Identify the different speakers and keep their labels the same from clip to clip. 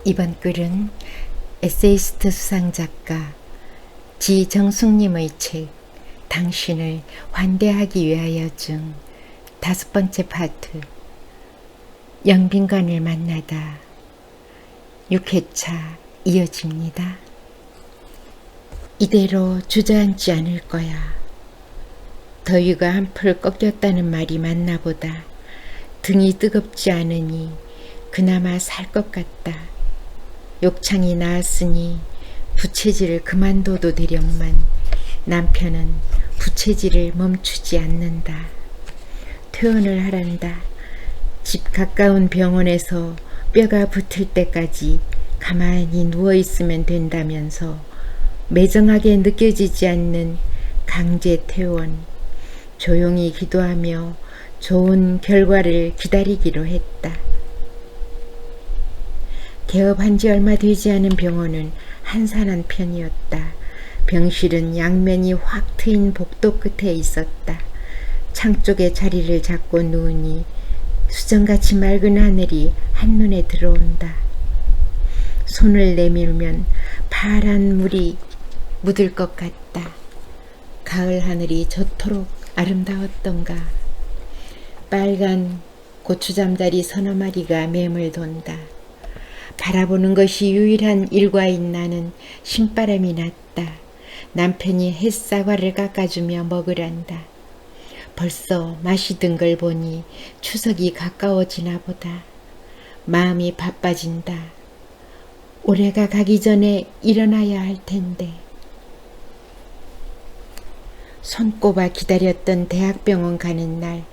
Speaker 1: 이번 글은 에세이스트 수상작가 지정숙님의 책 당신을 환대하기 위하여 중 5번째 파트 영빈관을 만나다 6회차 이어집니다. 이대로 주저앉지 않을 거야. 더위가 한풀 꺾였다는 말이 맞나 보다. 등이 뜨겁지 않으니 그나마 살 것 같다. 욕창이 나았으니 부채질을 그만둬도 되련만 남편은 부채질을 멈추지 않는다. 퇴원을 하란다. 집 가까운 병원에서 뼈가 붙을 때까지 가만히 누워있으면 된다면서 매정하게 느껴지지 않는 강제 퇴원. 조용히 기도하며 좋은 결과를 기다리기로 했다. 개업한 지 얼마 되지 않은 병원은 한산한 편이었다. 병실은 양면이 확 트인 복도 끝에 있었다. 창 쪽에 자리를 잡고 누우니 수정같이 맑은 하늘이 한눈에 들어온다. 손을 내밀면 파란 물이 묻을 것 같다. 가을 하늘이 저토록 아름다웠던가. 빨간 고추잠자리 서너 마리가 맴을 돈다. 바라보는 것이 유일한 일과인 나는 신바람이 났다. 남편이 햇사과를 깎아주며 먹으란다. 벌써 마시던 걸 보니 추석이 가까워지나 보다. 마음이 바빠진다. 올해가 가기 전에 일어나야 할 텐데. 손꼽아 기다렸던 대학병원 가는 날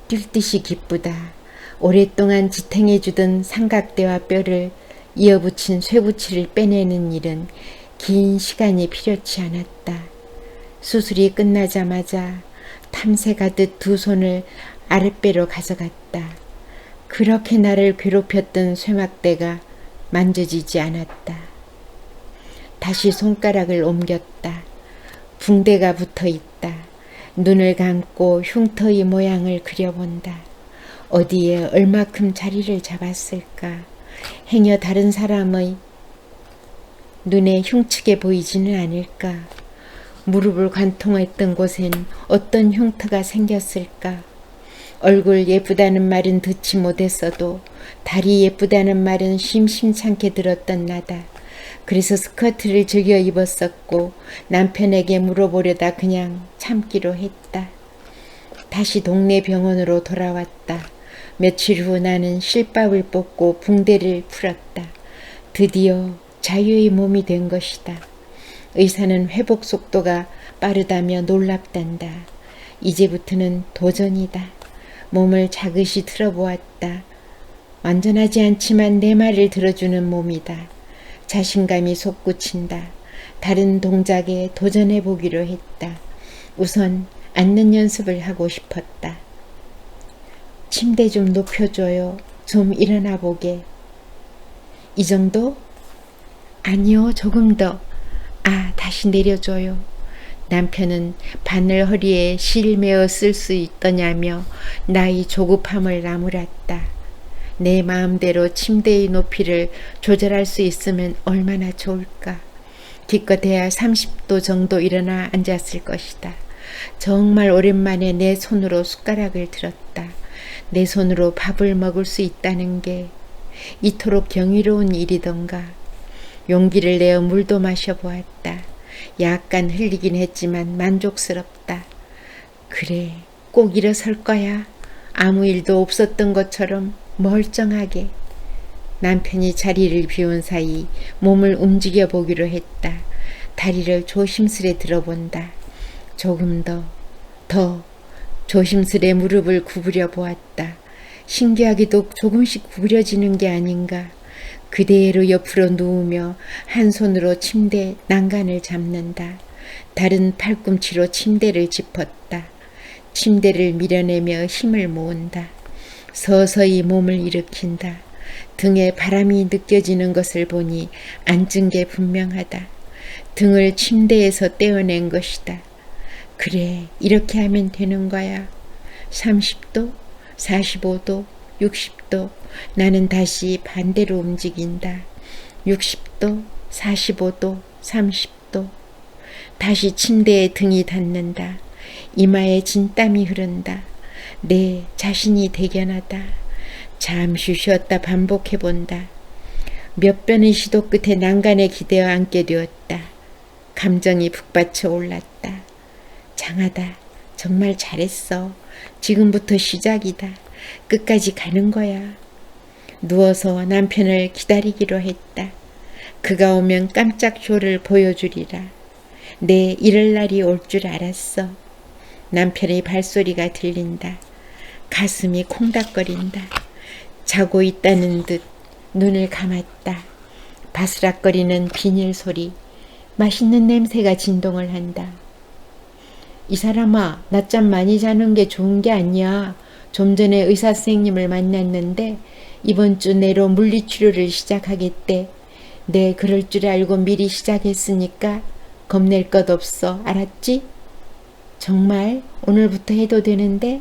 Speaker 1: 뛸 듯이 기쁘다. 오랫동안 지탱해주던 삼각대와 뼈를 이어붙인 쇠붙이를 빼내는 일은 긴 시간이 필요치 않았다. 수술이 끝나자마자 탐색하듯 두 손을 아랫배로 가져갔다. 그렇게 나를 괴롭혔던 쇠막대가 만져지지 않았다. 다시 손가락을 옮겼다. 붕대가 붙어있다. 눈을 감고 흉터의 모양을 그려본다. 어디에 얼마큼 자리를 잡았을까? 행여 다른 사람의 눈에 흉측해 보이지는 않을까? 무릎을 관통했던 곳엔 어떤 흉터가 생겼을까? 얼굴 예쁘다는 말은 듣지 못했어도 다리 예쁘다는 말은 심심찮게 들었던 나다. 그래서 스커트를 즐겨 입었었고 남편에게 물어보려다 그냥 참기로 했다. 다시 동네 병원으로 돌아왔다. 며칠 후 나는 실밥을 뽑고 붕대를 풀었다. 드디어 자유의 몸이 된 것이다. 의사는 회복 속도가 빠르다며 놀랍단다. 이제부터는 도전이다. 몸을 자긋이 틀어보았다. 완전하지 않지만 내 말을 들어주는 몸이다. 자신감이 솟구친다. 다른 동작에 도전해 보기로 했다. 우선 앉는 연습을 하고 싶었다. 침대 좀 높여줘요. 좀 일어나 보게. 이 정도? 아니요, 조금 더. 다시 내려줘요. 남편은 바늘 허리에 실 메어 쓸 수 있더냐며 나의 조급함을 나무랐다. 내 마음대로 침대의 높이를 조절할 수 있으면 얼마나 좋을까. 기껏해야 30도 정도 일어나 앉았을 것이다. 정말 오랜만에 내 손으로 숟가락을 들었다. 내 손으로 밥을 먹을 수 있다는 게 이토록 경이로운 일이던가. 용기를 내어 물도 마셔보았다. 약간 흘리긴 했지만 만족스럽다. 그래, 꼭 일어설 거야. 아무 일도 없었던 것처럼 멀쩡하게. 남편이 자리를 비운 사이 몸을 움직여 보기로 했다. 다리를 조심스레 들어본다. 조금 더 조심스레 무릎을 구부려 보았다. 신기하게도 조금씩 구부려지는 게 아닌가. 그대로 옆으로 누우며 한 손으로 침대 난간을 잡는다. 다른 팔꿈치로 침대를 짚었다. 침대를 밀어내며 힘을 모은다. 서서히 몸을 일으킨다. 등에 바람이 느껴지는 것을 보니 앉은 게 분명하다. 등을 침대에서 떼어낸 것이다. 그래, 이렇게 하면 되는 거야. 30도, 45도, 60도. 나는 다시 반대로 움직인다. 60도, 45도, 30도. 다시 침대에 등이 닿는다. 이마에 진땀이 흐른다. 내 자신이 대견하다. 잠시 쉬었다 반복해본다. 몇 번의 시도 끝에 난간에 기대어 앉게 되었다. 감정이 북받쳐 올랐다. 장하다. 정말 잘했어. 지금부터 시작이다. 끝까지 가는 거야. 누워서 남편을 기다리기로 했다. 그가 오면 깜짝 쇼를 보여주리라. 내 이럴 날이 올 줄 알았어. 남편의 발소리가 들린다. 가슴이 콩닥거린다. 자고 있다는 듯 눈을 감았다. 바스락거리는 비닐 소리, 맛있는 냄새가 진동을 한다. 이 사람아, 낮잠 많이 자는 게 좋은 게 아니야. 좀 전에 의사 선생님을 만났는데 이번 주 내로 물리치료를 시작하겠대. 네, 그럴 줄 알고 미리 시작했으니까 겁낼 것 없어. 알았지? 정말 오늘부터 해도 되는데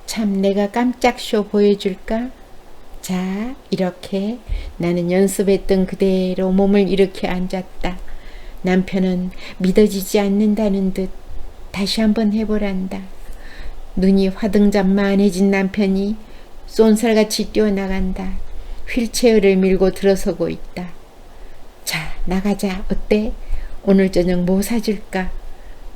Speaker 1: 참 내가 깜짝 쇼 보여줄까? 자, 이렇게 나는 연습했던 그대로 몸을 일으켜 앉았다. 남편은 믿어지지 않는다는 듯 다시 한번 해보란다. 눈이 화등잔만해진 남편이 쏜살같이 뛰어나간다. 휠체어를 밀고 들어서고 있다. 자, 나가자. 어때? 오늘 저녁 뭐 사줄까?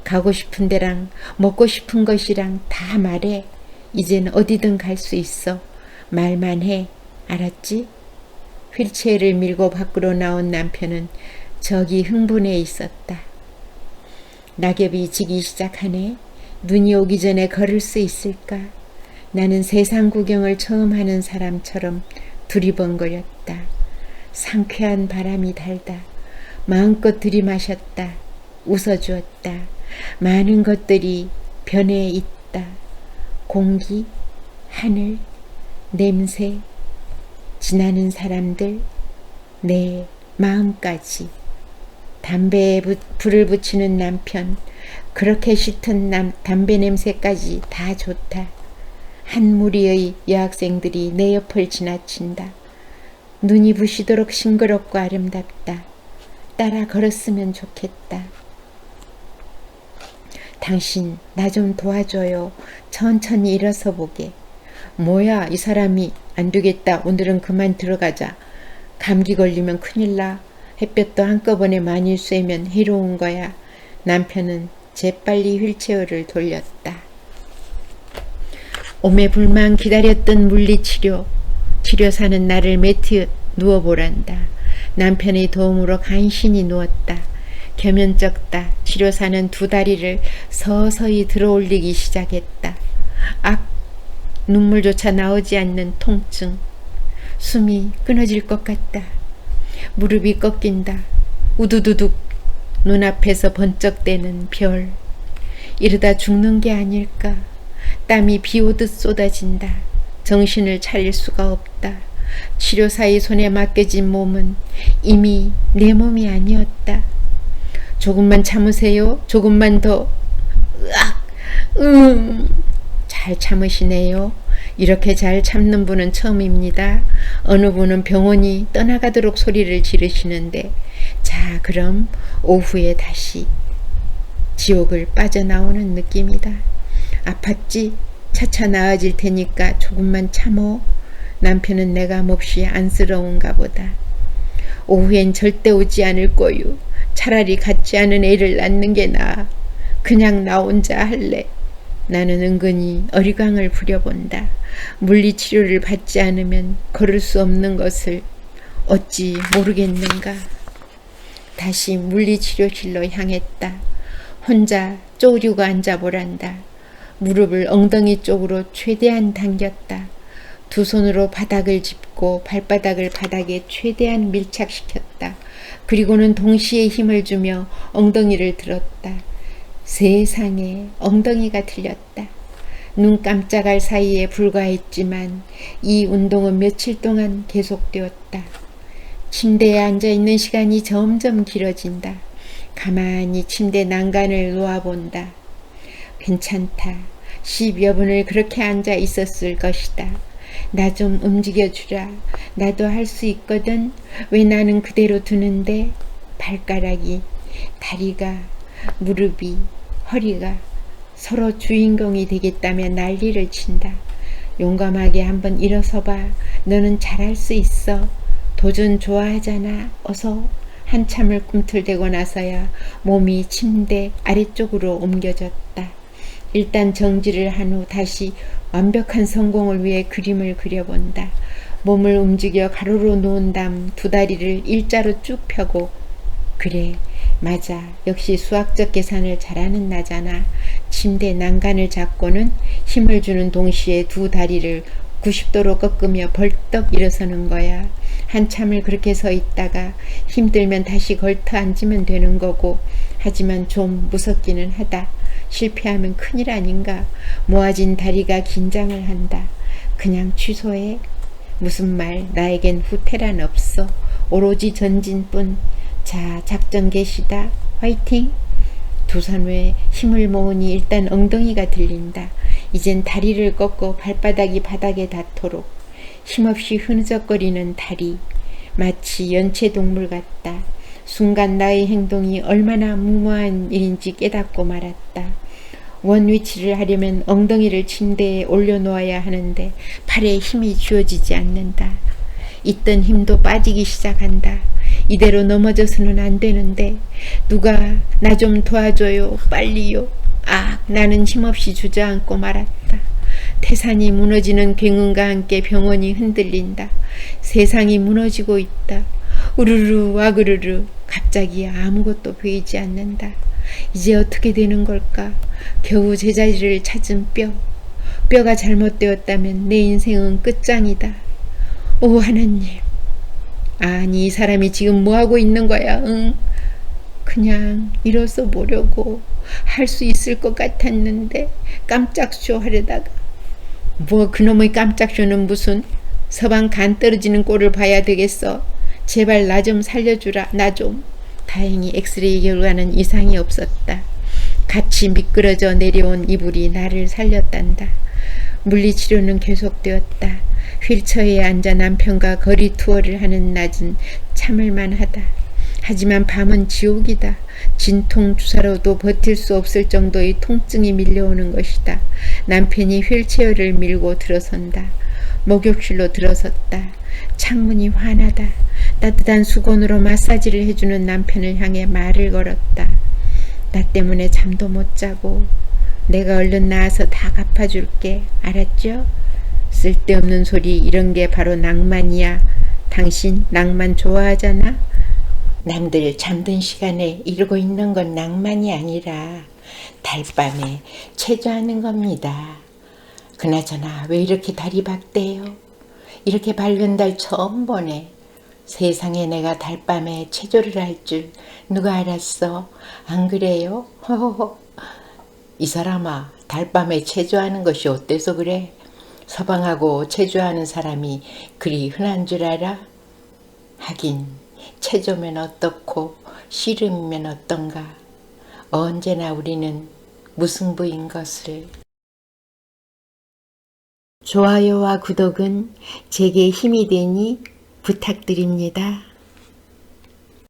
Speaker 1: 가고 싶은 데랑 먹고 싶은 것이랑 다 말해. 이젠 어디든 갈 수 있어. 말만 해. 알았지? 휠체어를 밀고 밖으로 나온 남편은 저기 흥분해 있었다. 낙엽이 지기 시작하네. 눈이 오기 전에 걸을 수 있을까? 나는 세상 구경을 처음 하는 사람처럼 두리번거렸다. 상쾌한 바람이 달다. 마음껏 들이마셨다. 웃어주었다. 많은 것들이 변해 있다. 공기, 하늘, 냄새, 지나는 사람들, 내 마음까지. 담배에 불을 붙이는 남편, 그렇게 짙은 담배 냄새까지 다 좋다. 한 무리의 여학생들이 내 옆을 지나친다. 눈이 부시도록 싱그럽고 아름답다. 따라 걸었으면 좋겠다. 당신 나 좀 도와줘요. 천천히 일어서 보게. 뭐야, 이 사람이. 안 되겠다. 오늘은 그만 들어가자. 감기 걸리면 큰일 나. 햇볕도 한꺼번에 많이 쐬면 해로운 거야. 남편은 재빨리 휠체어를 돌렸다. 오매불망 기다렸던 물리치료. 치료사는 나를 매트에 누워보란다. 남편의 도움으로 간신히 누웠다. 겸연쩍다. 치료사는 두 다리를 서서히 들어올리기 시작했다. 악! 눈물조차 나오지 않는 통증. 숨이 끊어질 것 같다. 무릎이 꺾인다. 우두두둑. 눈앞에서 번쩍대는 별. 이러다 죽는 게 아닐까. 땀이 비오듯 쏟아진다. 정신을 차릴 수가 없다. 치료사의 손에 맡겨진 몸은 이미 내 몸이 아니었다. 조금만 참으세요. 조금만 더. 으악! 잘 참으시네요. 이렇게 잘 참는 분은 처음입니다. 어느 분은 병원이 떠나가도록 소리를 지르시는데, 자, 그럼 오후에 다시 지옥을 빠져나오는 느낌이다. 아팠지? 차차 나아질 테니까 조금만 참어. 남편은 내가 몹시 안쓰러운가 보다. 오후엔 절대 오지 않을 거유. 차라리 같지 않은 애를 낳는 게 나아. 그냥 나 혼자 할래. 나는 은근히 어리광을 부려본다. 물리치료를 받지 않으면 걸을 수 없는 것을 어찌 모르겠는가. 다시 물리치료실로 향했다. 혼자 쪼그리고 앉아보란다. 무릎을 엉덩이 쪽으로 최대한 당겼다. 두 손으로 바닥을 짚고 발바닥을 바닥에 최대한 밀착시켰다. 그리고는 동시에 힘을 주며 엉덩이를 들었다. 세상에, 엉덩이가 들렸다. 눈 깜짝할 사이에 불과했지만 이 운동은 며칠 동안 계속되었다. 침대에 앉아있는 시간이 점점 길어진다. 가만히 침대 난간을 놓아본다. 괜찮다. 10여 분을 그렇게 앉아 있었을 것이다. 나 좀 움직여주라. 나도 할 수 있거든. 왜 나는 그대로 두는데. 발가락이, 다리가, 무릎이, 허리가 서로 주인공이 되겠다며 난리를 친다. 용감하게 한번 일어서봐. 너는 잘할 수 있어. 도전 좋아하잖아. 어서. 한참을 꿈틀대고 나서야 몸이 침대 아래쪽으로 옮겨졌다. 일단 정지를 한 후 다시 완벽한 성공을 위해 그림을 그려본다. 몸을 움직여 가로로 놓은 다음 두 다리를 일자로 쭉 펴고, 그래, 맞아. 역시 수학적 계산을 잘하는 나잖아. 침대 난간을 잡고는 힘을 주는 동시에 두 다리를 90도로 꺾으며 벌떡 일어서는 거야. 한참을 그렇게 서 있다가 힘들면 다시 걸터 앉으면 되는 거고, 하지만 좀 무섭기는 하다. 실패하면 큰일 아닌가. 모아진 다리가 긴장을 한다. 그냥 취소해. 무슨 말, 나에겐 후퇴란 없어. 오로지 전진뿐. 자, 작전 개시다. 화이팅! 두 손 외 힘을 모으니 일단 엉덩이가 들린다. 이젠 다리를 꺾고 발바닥이 바닥에 닿도록. 힘없이 흐느적거리는 다리. 마치 연체동물 같다. 순간 나의 행동이 얼마나 무모한 일인지 깨닫고 말았다. 원 위치를 하려면 엉덩이를 침대에 올려놓아야 하는데 팔에 힘이 주어지지 않는다. 있던 힘도 빠지기 시작한다. 이대로 넘어져서는 안 되는데. 누가 나 좀 도와줘요. 빨리요. 아, 나는 힘없이 주저앉고 말았다. 태산이 무너지는 굉음과 함께 병원이 흔들린다. 세상이 무너지고 있다. 우르르 와그르르. 갑자기 아무것도 보이지 않는다. 이제 어떻게 되는 걸까? 겨우 제자리를 찾은 뼈. 뼈가 잘못되었다면 내 인생은 끝장이다. 오 하나님. 아니, 이 사람이 지금 뭐하고 있는 거야? 응? 그냥 일어서 보려고. 할 수 있을 것 같았는데 깜짝쇼 하려다가. 뭐 그놈의 깜짝쇼는 무슨. 서방 간 떨어지는 꼴을 봐야 되겠어. 제발 나 좀 살려주라. 나 좀. 다행히 엑스레이 결과는 이상이 없었다. 같이 미끄러져 내려온 이불이 나를 살렸단다. 물리치료는 계속되었다. 휠체어에 앉아 남편과 거리 투어를 하는 낮은 참을만하다. 하지만 밤은 지옥이다. 진통 주사로도 버틸 수 없을 정도의 통증이 밀려오는 것이다. 남편이 휠체어를 밀고 들어선다. 목욕실로 들어섰다. 창문이 환하다. 따뜻한 수건으로 마사지를 해주는 남편을 향해 말을 걸었다. 나 때문에 잠도 못 자고 내가 얼른 나와서 다 갚아줄게. 알았죠? 쓸데없는 소리. 이런 게 바로 낭만이야. 당신 낭만 좋아하잖아? 남들 잠든 시간에 이러고 있는 건 낭만이 아니라 달밤에 체조하는 겁니다. 그나저나 왜 이렇게 달이 밝대요? 이렇게 밝은 달 처음 보네. 세상에 내가 달밤에 체조를 할 줄 누가 알았어? 안 그래요? 허허허. 이 사람아, 달밤에 체조하는 것이 어때서 그래? 서방하고 체조하는 사람이 그리 흔한 줄 알아? 하긴 체조면 어떻고 씨름이면 어떤가. 언제나 우리는 무승부인 것을. 좋아요와 구독은 제게 힘이 되니 부탁드립니다.